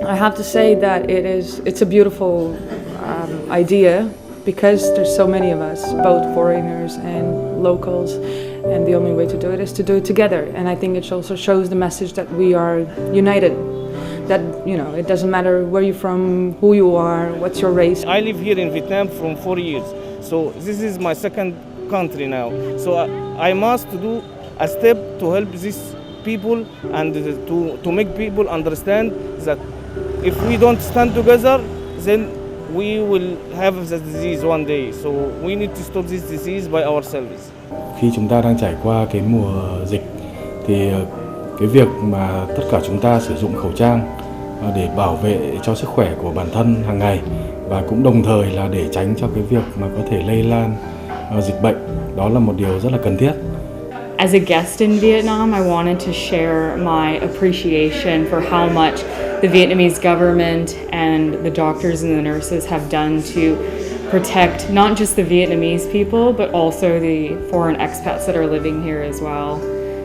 I have to say that it's a beautiful idea because there's so many of us, both foreigners and locals, and the only way to do it is to do it together. And I think it also shows the message that we are united. That, you know, it doesn't matter where you're from, who you are, what's your race. I live here in Vietnam from 4 years, so this is my second country now. So I must do a step to help these people and to make people understand that if we don't stand together, then we will have the disease one day. So we need to stop this disease by ourselves. Khi chúng ta đang trải qua cái mùa dịch thì cái việc mà tất cả chúng ta sử dụng khẩu trang để bảo vệ cho sức khỏe của bản thân hàng ngày và cũng đồng thời là để tránh cho cái việc mà có thể lây lan dịch bệnh, đó là một điều rất là cần thiết. As a guest in Vietnam, I wanted to share my appreciation for how much the Vietnamese government and the doctors and the nurses have done to protect not just the Vietnamese people, but also the foreign expats that are living here as well.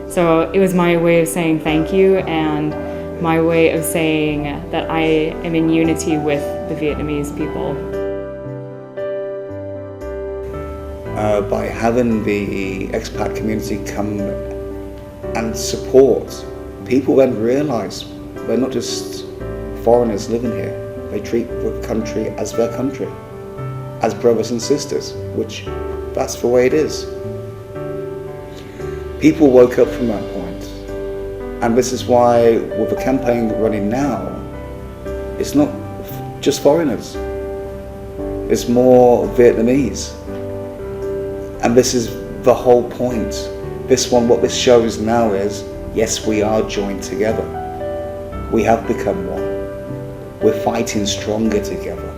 So it was my way of saying thank you and my way of saying that I am in unity with the Vietnamese people. By having the expat community come and support, people then realise they're not just foreigners living here. They treat the country as their country, as brothers and sisters, which that's the way it is. People woke up from that point, and this is why with the campaign running now, it's not just foreigners, it's more Vietnamese. And this is the whole point. What this shows now is, yes, we are joined together. We have become one. We're fighting stronger together.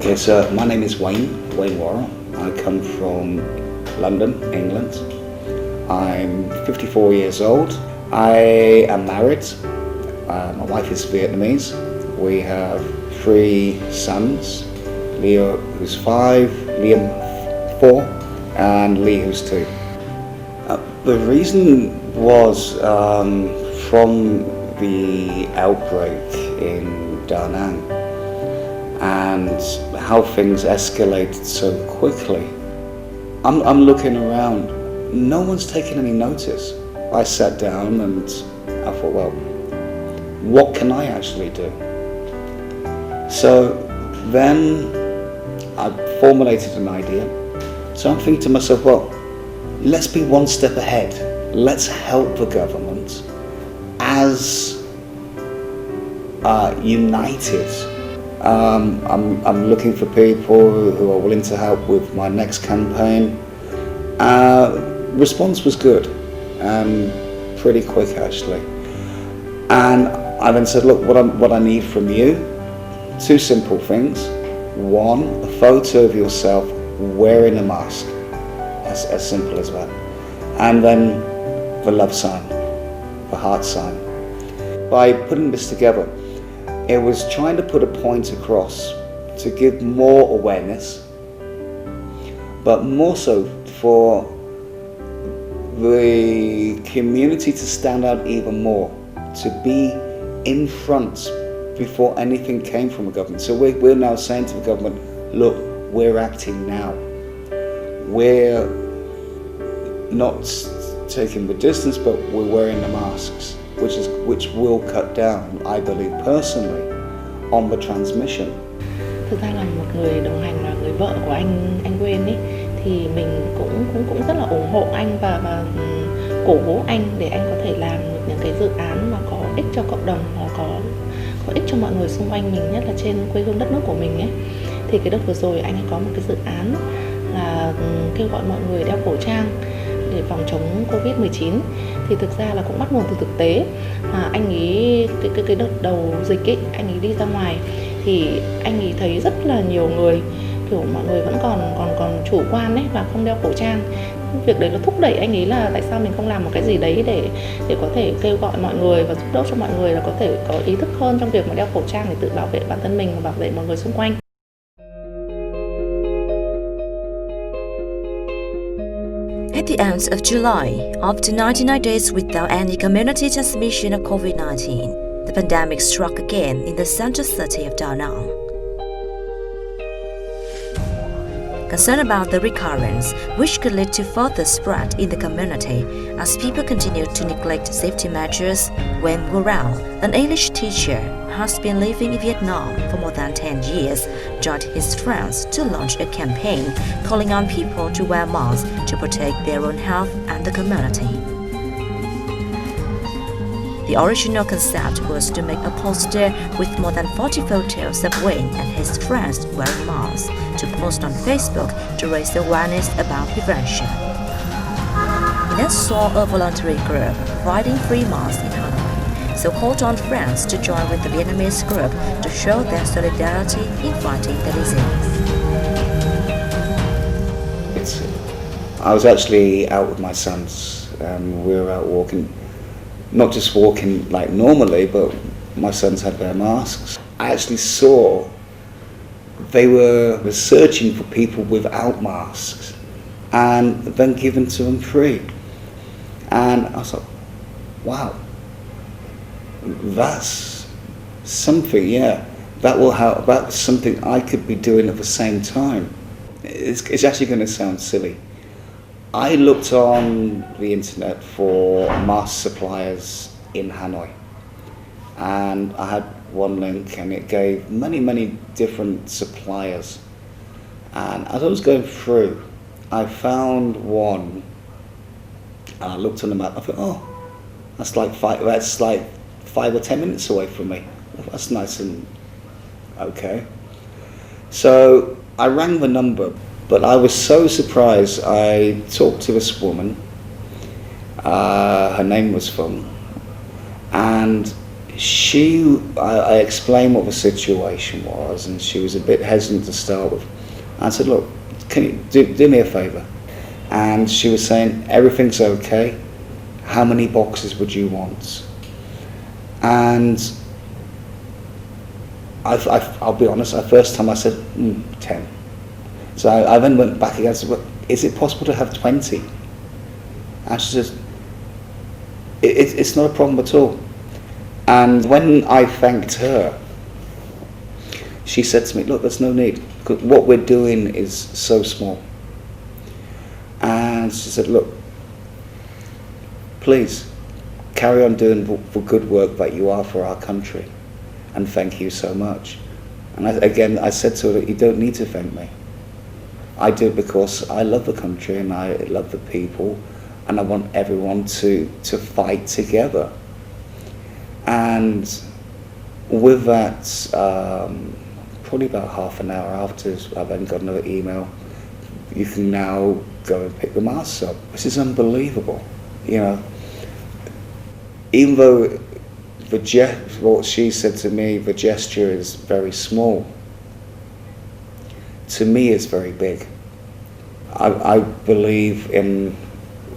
Okay, so my name is Wayne Worrell. I come from London, England. I'm 54 years old. I am married. My wife is Vietnamese. We have 3 sons, Leo who's 5, Liam 4, and Lee who's 2. The reason was from the outbreak in Da Nang and how things escalated so quickly. I'm looking around, no one's taking any notice. I sat down and I thought, well, what can I actually do? So then I formulated an idea. So I'm thinking to myself, well, let's be one step ahead. Let's help the government as united. I'm looking for people who are willing to help with my next campaign. Response was good and pretty quick actually. And I then said, look, what I need from you, 2 simple things. 1, a photo of yourself wearing a mask, as simple as that. And then the love sign, the heart sign. By putting this together, it was trying to put a point across to give more awareness, but more so for the community to stand out even more, to be in front before anything came from the government. So we're now saying to the government, look, we're acting now. We're not taking the distance, but we're wearing the masks, which will cut down, I believe personally, on the transmission. Thực ra là một người đồng hành là người vợ của anh Quên ấy, thì mình cũng rất là ủng hộ anh và cổ vũ anh để anh có thể làm được những cái dự án mà có ích cho cộng đồng và có ích cho mọi người xung quanh mình, nhất là trên quê hương đất nước của mình ấy. Thì cái đợt vừa rồi anh ấy có một cái dự án là kêu gọi mọi người đeo khẩu trang để phòng chống Covid-19. Thì thực ra là cũng bắt nguồn từ thực tế. Anh ấy cái đợt đầu dịch ấy, anh ấy đi ra ngoài thì anh ấy thấy rất là nhiều người, kiểu mọi người vẫn còn chủ quan ấy và không đeo khẩu trang. việc đấy nó thúc đẩy anh ấy là tại sao mình không làm một cái gì đấy để có thể kêu gọi mọi người và giúp đỡ cho mọi người là có thể có ý thức hơn trong việc mà đeo khẩu trang để tự bảo vệ bản thân mình và bảo vệ mọi người xung quanh. At the end of July, after 99 days without any community transmission of COVID-19, the pandemic struck again in the central city of Da Nang. Concern about the recurrence, which could lead to further spread in the community as people continue to neglect safety measures, Wen Warao, an English teacher, has been living in Vietnam for more than 10 years, joined his friends to launch a campaign calling on people to wear masks to protect their own health and the community. The original concept was to make a poster with more than 40 photos of Wayne and his friends wearing masks to post on Facebook to raise awareness about prevention. He then saw a voluntary group providing free masks in Hanoi, so called on friends to join with the Vietnamese group to show their solidarity in fighting the disease. I was actually out with my sons. We were out walking. Not just walking like normally, but my sons had their masks. I actually saw they were searching for people without masks and then given to them free. And I was like, wow, that's something, yeah. That will help. That's something I could be doing at the same time. It's actually going to sound silly. I looked on the internet for mask suppliers in Hanoi, and I had one link and it gave many different suppliers, and as I was going through I found one and I looked on the map. I thought, oh, that's like 5 or 10 minutes away from me. That's nice and okay. So I rang the number. But I was so surprised. I talked to this woman, her name was Fung, and I explained what the situation was, and she was a bit hesitant to start with. I said, look, can you do me a favour? And she was saying, everything's okay, how many boxes would you want? And I'll be honest, the first time I said, 10. So I then went back again and said, well, is it possible to have 20? And she says, it's not a problem at all. And when I thanked her, she said to me, look, there's no need, because what we're doing is so small. And she said, look, please carry on doing the good work that you are for our country, and thank you so much. And I said to her, you don't need to thank me. I do it because I love the country and I love the people, and I want everyone to fight together. And with that, probably about half an hour after, I then got another email. You can now go and pick the masks up. This is unbelievable, you know. Even though what she said to me, the gesture is very small, to me it's very big. I believe in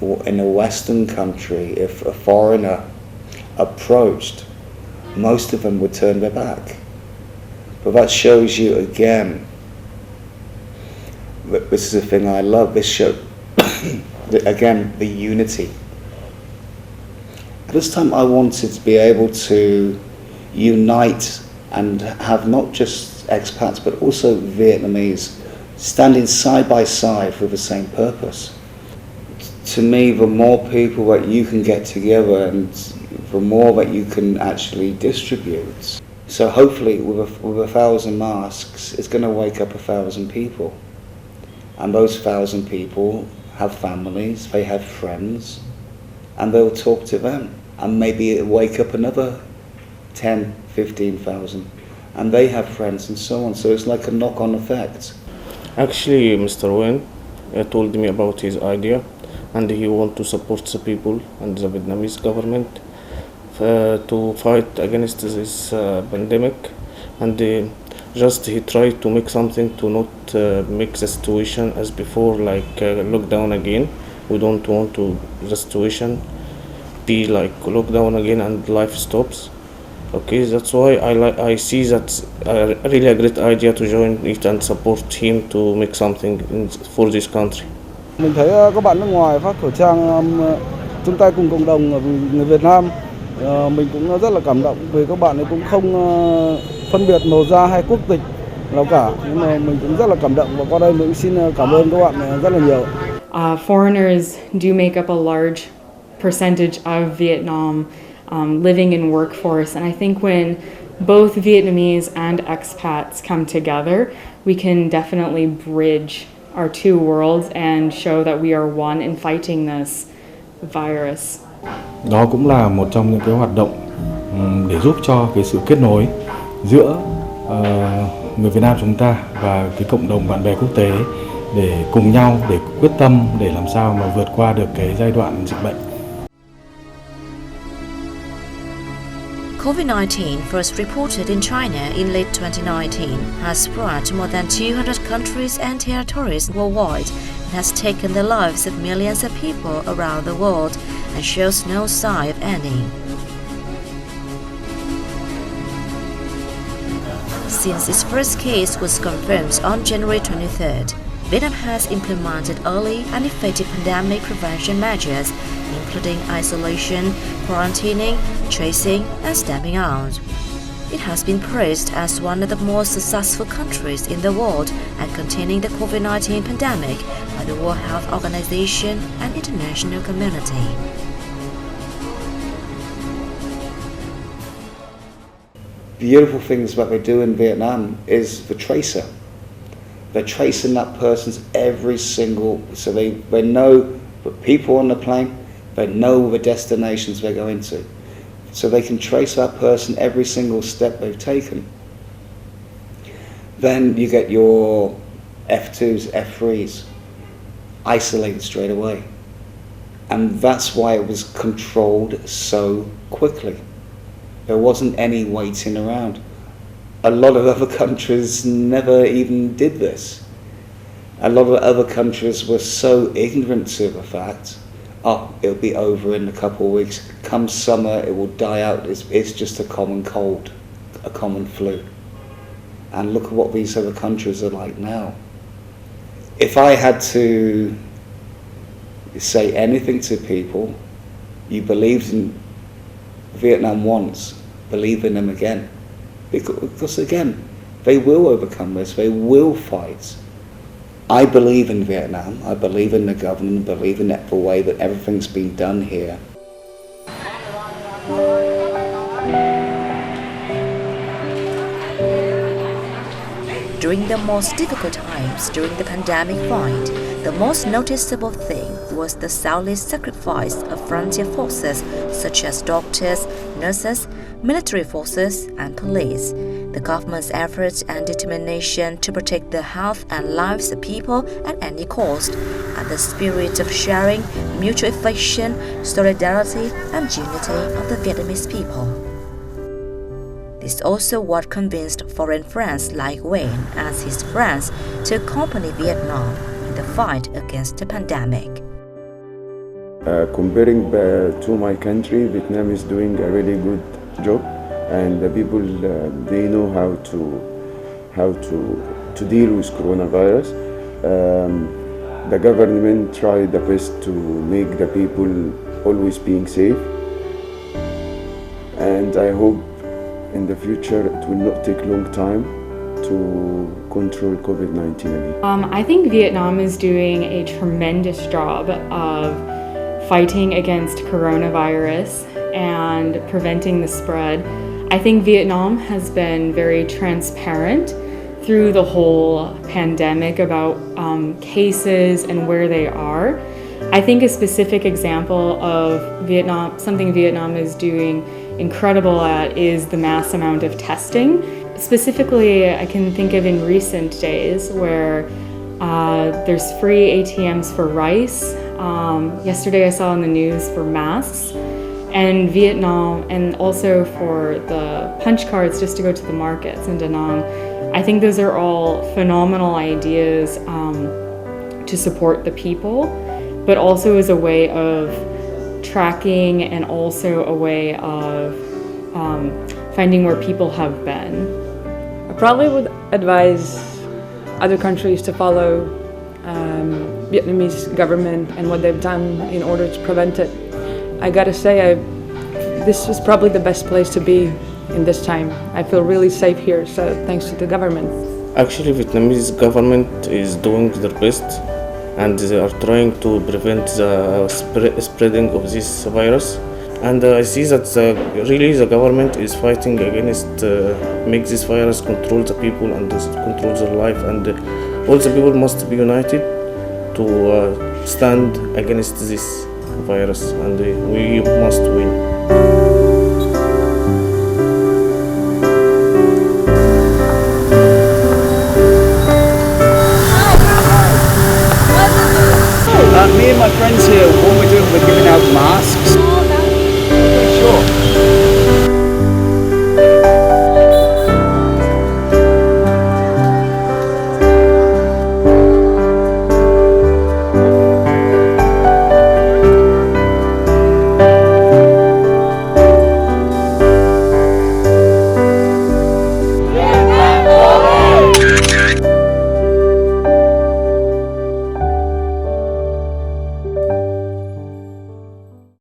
a Western country, if a foreigner approached, most of them would turn their back. But that shows you again, this is the thing I love, this show, again, the unity. At this time I wanted to be able to unite and have not just expats but also Vietnamese standing side by side for the same purpose. To me, the more people that you can get together and the more that you can actually distribute. So hopefully with 1,000 masks, it's going to wake up 1,000 people. And those 1,000 people have families, they have friends, and they'll talk to them. And maybe it'll wake up another 10, 15,000. And they have friends and so on. So it's like a knock-on effect. Actually, Mr. Wen told me about his idea, and he wants to support the people and the Vietnamese government to fight against this pandemic. And he tried to make something to not make the situation as before, like lockdown again. We don't want to the situation be like lockdown again and life stops. Okay, that's why I see that really a great idea to join it and support him to make something for this country. Mình thấy các bạn nước ngoài phát khẩu trang chung tay cùng cộng đồng người Việt Nam. Mình cũng rất là cảm động vì các bạn ấy cũng không phân biệt màu da hay quốc tịch nào cả. Nhưng mà mình cũng rất là cảm động và qua đây mình xin cảm ơn các bạn rất là nhiều. Foreigners do make up a large percentage of Vietnam living in workforce, and I think when both Vietnamese and expats come together, we can definitely bridge our two worlds and show that we are one in fighting this virus. Đó cũng là một trong những cái hoạt động để giúp cho cái sự kết nối giữa người Việt Nam chúng ta và cái cộng đồng bạn bè quốc tế để cùng nhau để quyết tâm để làm sao mà vượt qua được cái giai đoạn dịch bệnh. COVID-19, first reported in China in late 2019, has spread to more than 200 countries and territories worldwide and has taken the lives of millions of people around the world and shows no sign of ending. Since its first case was confirmed on January 23rd, Vietnam has implemented early and effective pandemic prevention measures, including isolation, quarantining, tracing, and stamping out. It has been praised as one of the most successful countries in the world at containing the COVID-19 pandemic by the World Health Organization and international community. Beautiful things what they do in Vietnam is the tracer. They're tracing that person's every single, so they know the people on the plane, they know the destinations they're going to. So they can trace that person every single step they've taken. Then you get your F2s, F3s, isolated straight away. And that's why it was controlled so quickly. There wasn't any waiting around. A lot of other countries never even did this. A lot of other countries were so ignorant to the fact, oh, it'll be over in a couple of weeks. Come summer, it will die out. It's just a common cold, a common flu. And look at what these other countries are like now. If I had to say anything to people, you believed in Vietnam once, believe in them again. Because again, they will overcome this, they will fight. I believe in Vietnam, I believe in the government, I believe in the way that everything's been done here. During the most difficult times during the pandemic fight, the most noticeable thing was the selfless sacrifice of frontier forces such as doctors, nurses, military forces, and police. The government's efforts and determination to protect the health and lives of people at any cost, and the spirit of sharing, mutual affection, solidarity, and unity of the Vietnamese people. This is also what convinced foreign friends like Wayne and his friends to accompany Vietnam in the fight against the pandemic. Comparing to my country, Vietnam is doing a really good job, and the people they know how to deal with coronavirus. The government tried the best to make the people always being safe, and I hope in the future it will not take long time to control COVID-19 again. I think Vietnam is doing a tremendous job of fighting against coronavirus and preventing the spread. I think Vietnam has been very transparent through the whole pandemic about cases and where they are. I think a specific example of Vietnam, something Vietnam is doing incredible at, is the mass amount of testing. Specifically, I can think of in recent days where there's free ATMs for rice. Yesterday I saw on the news for masks, and Vietnam, and also for the punch cards just to go to the markets in Da Nang. I think those are all phenomenal ideas to support the people. but also as a way of tracking and also a way of finding where people have been. I probably would advise other countries to follow Vietnamese government and what they've done in order to prevent it. I gotta say, this is probably the best place to be in this time. I feel really safe here, so thanks to the government. Actually, Vietnamese government is doing their best, and they are trying to prevent the spreading of this virus. And I see that really the government is fighting against make this virus control the people and control their life, and all the people must be united to stand against this virus, and we must win.